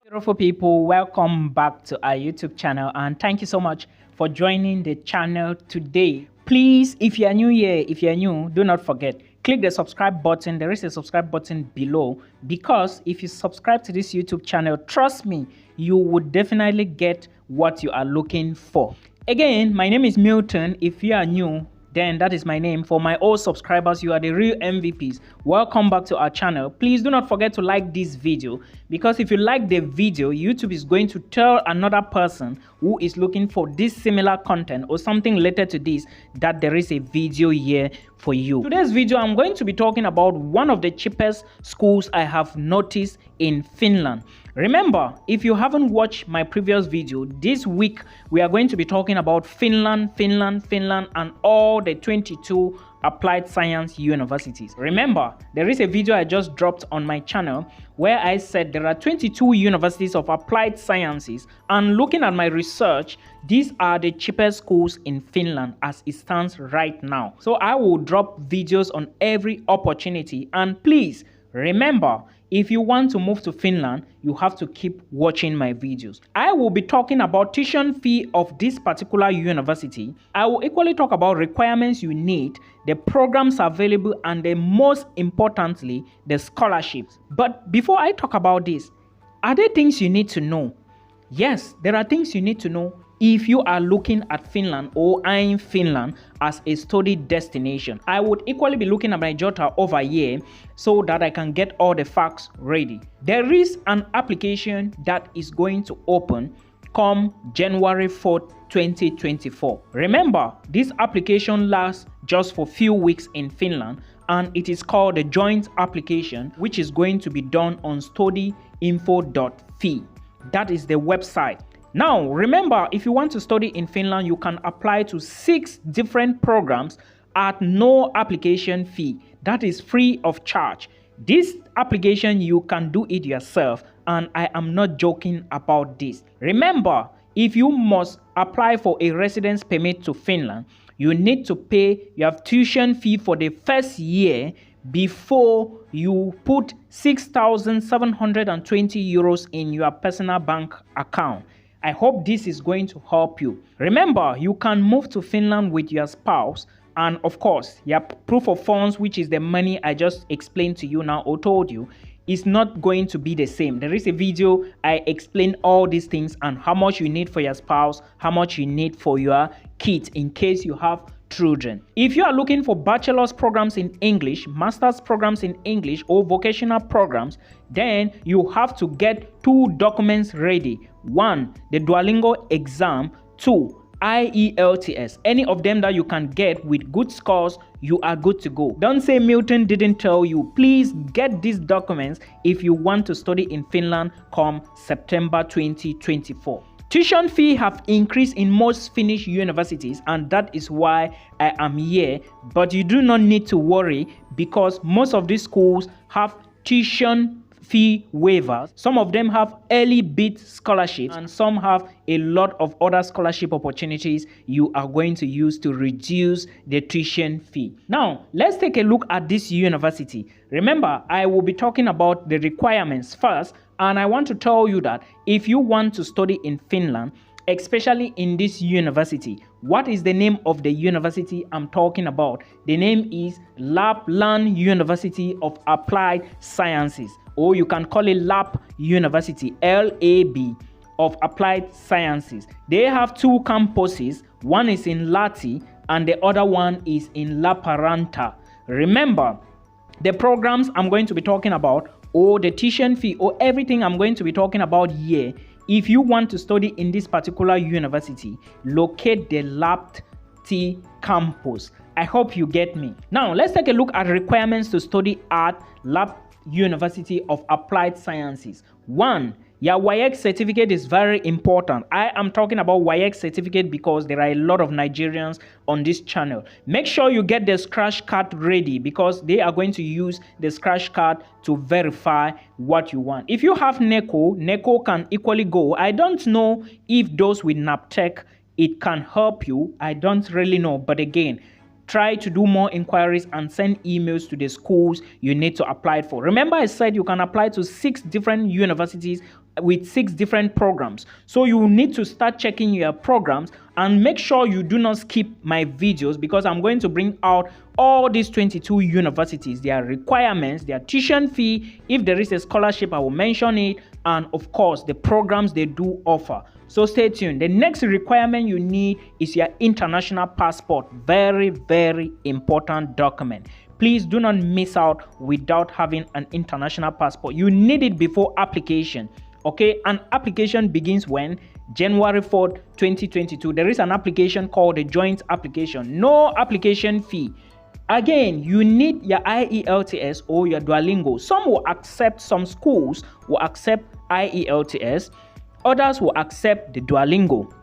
Beautiful people, welcome back to our YouTube channel and thank you so much for joining the channel today. Please, if you are new here, do not forget, click the subscribe button. There is a subscribe button below, because if you subscribe to this YouTube channel, trust me, you would definitely get what you are looking for. Again, my name is Milton. If you are new, then that is my name. For my old subscribers, you are the real MVPs. Welcome back to our channel. Please do not forget to like this video, because if you like the video, YouTube is going to tell another person who is looking for this similar content or something related to this that there is a video here for you. Today's video, I'm going to be talking about one of the cheapest schools I have noticed in Finland. Remember, if you haven't watched my previous video, this week we are going to be talking about Finland, and all the 22 applied science universities. Remember, there is a video I just dropped on my channel where I said there are 22 universities of applied sciences, and looking at my research, these are the cheapest schools in Finland as it stands right now. So I will drop videos on every opportunity, and please remember, if you want to move to Finland, you have to keep watching my videos. I will be talking about tuition fee of this particular university. I will equally talk about requirements you need, the programs available, and the most importantly, the scholarships. But before I talk about this, are there things you need to know? Yes, there are things you need to know if you are looking at Finland or eyeing Finland as a study destination. I would equally be looking at my jotter over here so that I can get all the facts ready. There is an application that is going to open come January 4th, 2024. Remember, this application lasts just for few weeks in Finland, and it is called the joint application, which is going to be done on studyinfo.fi. That is the website. Now, remember, if you want to study in Finland, you can apply to 6 different programs at no application fee. That is free of charge. This application, you can do it yourself, and I am not joking about this. Remember, if you must apply for a residence permit to Finland, you need to pay your tuition fee for the first year before you put 6,720 euros in your personal bank account. I hope this is going to help you. Remember, you can move to Finland with your spouse, and of course, your proof of funds, which is the money I just explained to you now or told you, is not going to be the same. There is a video I explain all these things and how much you need for your spouse, how much you need for your kids in case you have children. If you are looking for bachelor's programs in English, master's programs in English, or vocational programs, then you have to get 2 documents ready. 1, the Duolingo exam. 2, IELTS. Any of them that you can get with good scores, you are good to go. Don't say Milton didn't tell you. Please get these documents if you want to study in Finland come September 2024. Tuition fee have increased in most Finnish universities, and that is why I am here. But you do not need to worry, because most of these schools have tuition fee waivers. Some of them have early bid scholarships, and some have a lot of other scholarship opportunities you are going to use to reduce the tuition fee. Now, let's take a look at this university. Remember, I will be talking about the requirements first, and I want to tell you that if you want to study in Finland, especially in this university, what is the name of the university I'm talking about? The name is Lapland University of Applied Sciences, or you can call it LAP University, LAB of Applied Sciences. They have 2 campuses. One is in Lahti and the other one is in Lappeenranta. Remember, the programs I'm going to be talking about, or the tuition fee, or everything I'm going to be talking about here, if you want to study in this particular university, locate the Lahti campus. I hope you get me. Now, let's take a look at requirements to study at Lahti University of Applied Sciences. 1, your WAEC certificate is very important. I am talking about WAEC certificate because there are a lot of Nigerians on this channel. Make sure you get the scratch card ready, because they are going to use the scratch card to verify what you want. If you have NECO can equally go. I don't know if those with NAPTEC, it can help you. I don't really know, but again, try to do more inquiries and send emails to the schools you need to apply for. Remember, I said you can apply to 6 different universities with 6 different programs. So you need to start checking your programs and make sure you do not skip my videos, because I'm going to bring out all these 22 universities, their requirements, their tuition fee. If there is a scholarship, I will mention it, and of course the programs they do offer. So stay tuned. The next requirement you need is your international passport. Very, very important document. Please do not miss out without having an international passport. You need it before application. Okay, an application begins when? January 4th, 2022. There is an application called a joint application. No application fee. Again, you need your IELTS or your Duolingo. Some will accept, some schools will accept IELTS. Others will accept the Duolingo.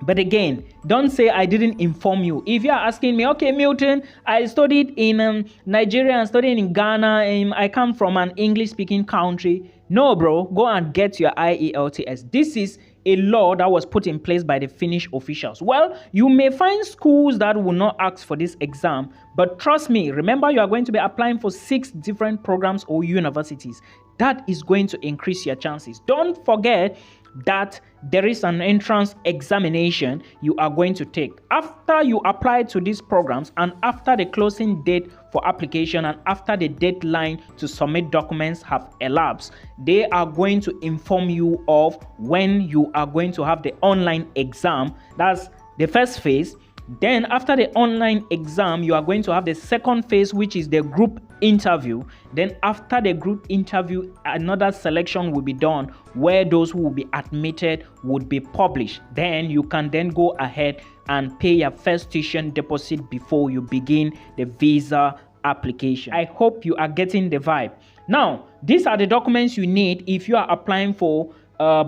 But again, don't say I didn't inform you. If you are asking me, okay, Milton, I studied in Nigeria and studied in Ghana, I come from an English-speaking country. No, bro, go and get your IELTS. This is a law that was put in place by the Finnish officials. Well, you may find schools that will not ask for this exam, but trust me, remember you are going to be applying for 6 different programs or universities. That is going to increase your chances. Don't forget that there is an entrance examination you are going to take. After you apply to these programs and after the closing date for application and after the deadline to submit documents have elapsed, they are going to inform you of when you are going to have the online exam. That's the first phase. Then after the online exam, you are going to have the second phase, which is the group interview. Then after the group interview, another selection will be done where those who will be admitted would be published. Then you can then go ahead and pay your first tuition deposit before you begin the visa application. I hope you are getting the vibe. Now, these are the documents you need if you are applying for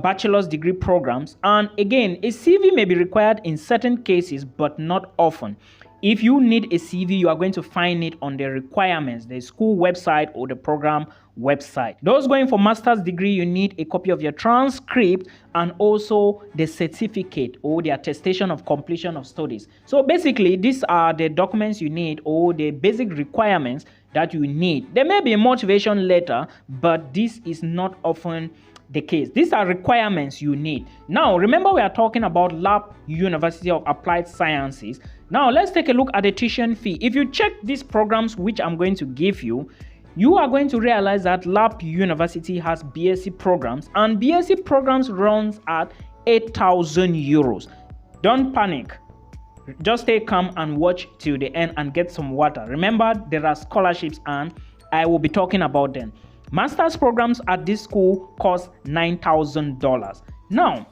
bachelor's degree programs. And again, a CV may be required in certain cases, but not often. If you need a CV, you are going to find it on the requirements, the school website or the program website. Those going for master's degree, you need a copy of your transcript and also the certificate or the attestation of completion of studies. So basically, these are the documents you need or the basic requirements that you need. There may be a motivation letter, but this is not often the case. These are requirements you need. Now, remember we are talking about LAP University of Applied Sciences. Now, let's take a look at the tuition fee. If you check these programs which I'm going to give you, you are going to realize that LAP University has BSc programs, and BSc programs runs at 8,000 euros. Don't panic. Just stay calm and watch till the end and get some water. Remember, there are scholarships and I will be talking about them. Master's programs at this school cost $9,000. Now,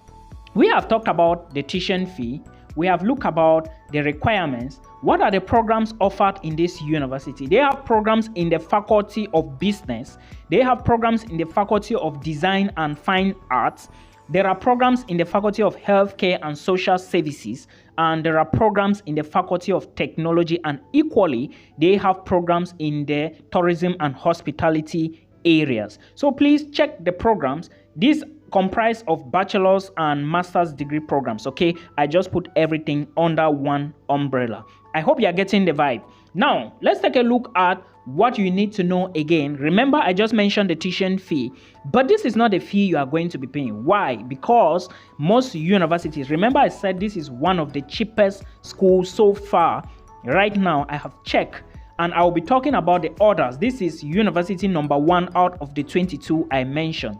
we have talked about the tuition fee. We have looked about the requirements. What are the programs offered in this university? They have programs in the Faculty of Business. They have programs in the Faculty of Design and Fine Arts. There are programs in the Faculty of Healthcare and Social Services, and there are programs in the Faculty of Technology, and equally, they have programs in the Tourism and Hospitality areas. So please check the programs. These comprise of bachelor's and master's degree programs. Okay, I just put everything under one umbrella. I hope you are getting the vibe. Now, let's take a look at what you need to know again. Remember, I just mentioned the tuition fee, but this is not the fee you are going to be paying. Why? Because most universities, remember I said this is one of the cheapest schools so far. Right now, I have checked, and I will be talking about the others. This is university number 1 out of the 22 I mentioned.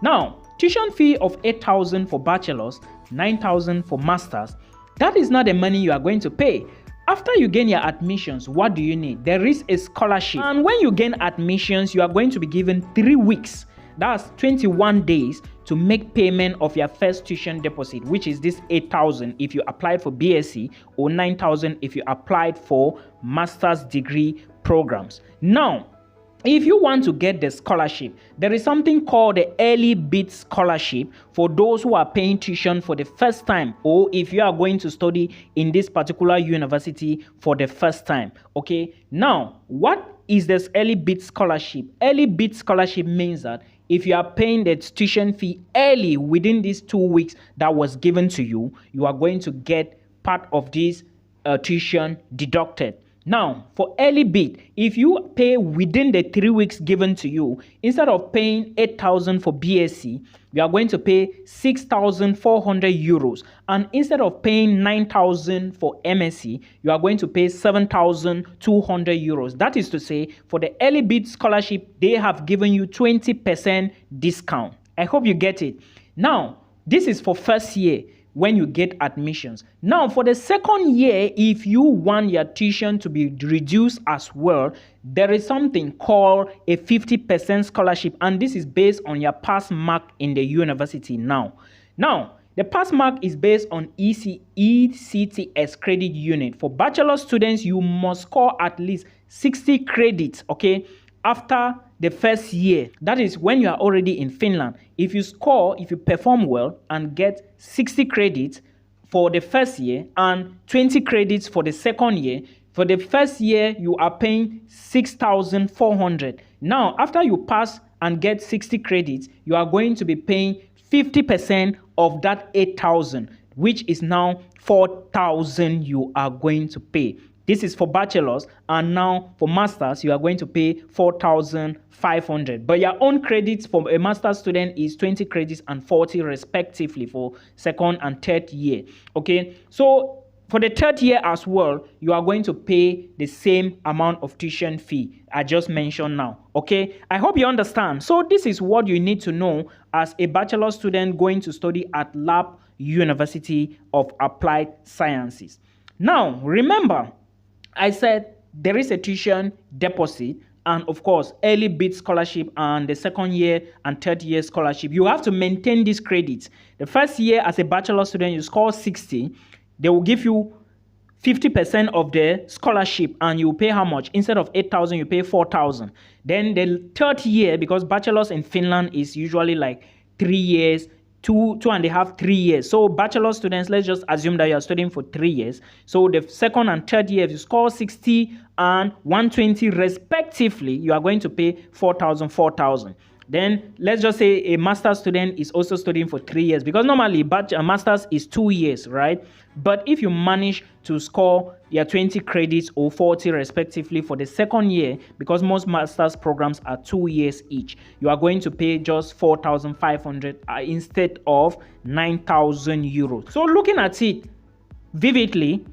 Now, tuition fee of 8,000 for bachelors, 9,000 for masters. That is not the money you are going to pay. After you gain your admissions, what do you need? There is a scholarship. And when you gain admissions, you are going to be given 3 weeks. That's 21 days to make payment of your first tuition deposit, which is this 8,000 if you applied for BSc or 9,000 if you applied for master's degree programs. Now, if you want to get the scholarship, there is something called the early bid scholarship for those who are paying tuition for the first time, or if you are going to study in this particular university for the first time. Okay, now what is this early bid scholarship? Early bid scholarship means that if you are paying the tuition fee early within these 2 weeks that was given to you, you are going to get part of this tuition deducted. Now, for early bid, if you pay within the 3 weeks given to you, instead of paying 8,000 for BSc, you are going to pay 6,400 euros. And instead of paying 9,000 for MSc, you are going to pay 7,200 euros. That is to say, for the early bid scholarship, they have given you 20% discount. I hope you get it. Now, this is for first year when you get admissions. Now, for the second year, if you want your tuition to be reduced as well, there is something called a 50% scholarship, and this is based on your pass mark in the university now. Now, the pass mark is based on ECTS credit unit. For bachelor students, you must score at least 60 credits, okay, after the first year. That is when you are already in Finland. If you perform well and get 60 credits for the first year and 20 credits for the second year, for the first year you are paying 6,400. Now, after you pass and get 60 credits, you are going to be paying 50% of that 8,000, which is now 4,000 you are going to pay. This is for bachelors, and now for masters, you are going to pay 4,500. But your own credits for a master's student is 20 credits and 40 respectively for second and third year. Okay, so for the third year as well, you are going to pay the same amount of tuition fee I just mentioned now. Okay, I hope you understand. So this is what you need to know as a bachelor student going to study at LAP University of Applied Sciences. Now, remember, I said there is a tuition deposit and, of course, early bid scholarship and the second year and third year scholarship. You have to maintain these credits. The first year as a bachelor student, you score 60. They will give you 50% of the scholarship, and you pay how much? Instead of 8,000, you pay 4,000. Then the third year, because bachelors in Finland is usually like 3 years, 2.5, 3 years. So bachelor students, let's just assume that you are studying for 3 years. So the second and third year, if you score 60 and 120 respectively, you are going to pay 4,000, 4,000. Then let's just say a master's student is also studying for 3 years, because normally a master's is 2 years, right? But if you manage to score your 20 credits or 40 respectively for the second year, because most master's programs are 2 years each, you are going to pay just 4,500 instead of 9,000 euros. So looking at it vividly,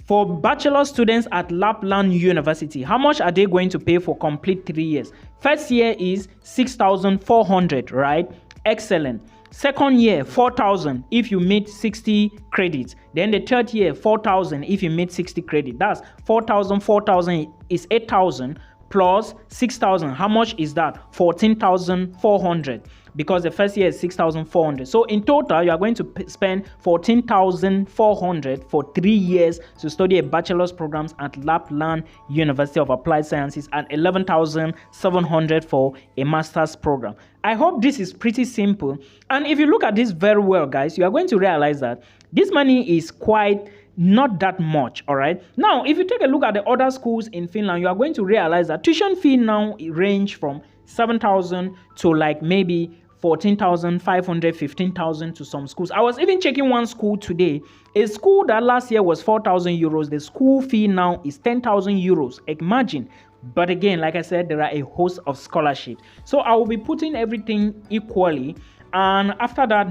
for bachelor students at Lapland University, how much are they going to pay for complete 3 years? First year is 6,400, right? Excellent. Second year, 4,000 if you meet 60 credits. Then the third year, 4,000 if you meet 60 credits. That's 4,000, 4,000 is 8,000 plus 6,000. How much is that? 14,400. Because the first year is 6,400. So in total, you are going to spend 14,400 for 3 years to study a bachelor's programs at Lapland University of Applied Sciences and 11,700 for a master's program. I hope this is pretty simple. And if you look at this very well, guys, you are going to realize that this money is quite not that much. All right. Now, if you take a look at the other schools in Finland, you are going to realize that tuition fee now range from 7,000 to like maybe 14,500, 15,000 to some schools. I was even checking one school today, a school that last year was 4,000 euros. The school fee now is 10,000 euros. Imagine. But again, like I said, there are a host of scholarships. So I will be putting everything equally. And after that,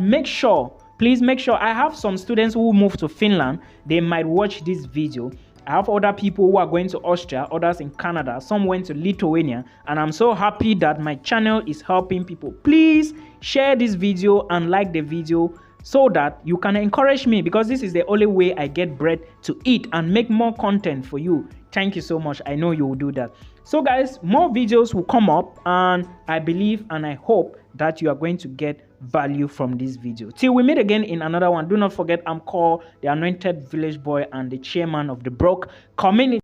please make sure, I have some students who move to Finland. They might watch this video. I have other people who are going to Austria, others in Canada, some went to Lithuania, and I'm so happy that my channel is helping people. Please share this video and like the video so that you can encourage me, because this is the only way I get bread to eat and make more content for you. Thank you so much. I know you will do that. So guys, more videos will come up, and I believe and I hope that you are going to get value from this video. Till we meet again in another one, do not forget I'm called the Anointed Village Boy and the chairman of the Broke Community.